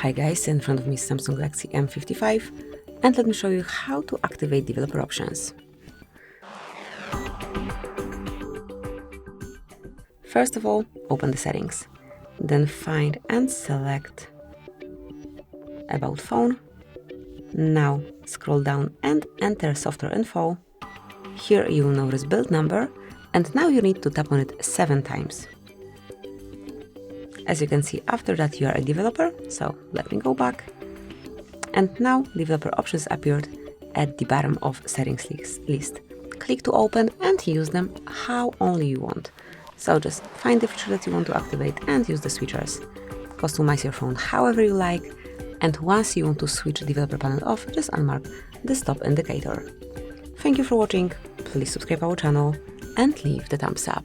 Hi guys, in front of me is Samsung Galaxy M55 and let me show you how to activate developer options. First of all, open the settings, then find and select About Phone. Now scroll down and enter software info. Here you will notice build number and now you need to tap on it 7 times. As you can see, after that you are a developer, so let me go back. And now developer options appeared at the bottom of settings list. Click to open and use them how only you want. So just find the feature that you want to activate and use the switchers. Customize your phone however you like, and once you want to switch developer panel off, just unmark the stop indicator. Thank you for watching, please subscribe our channel and leave the thumbs up.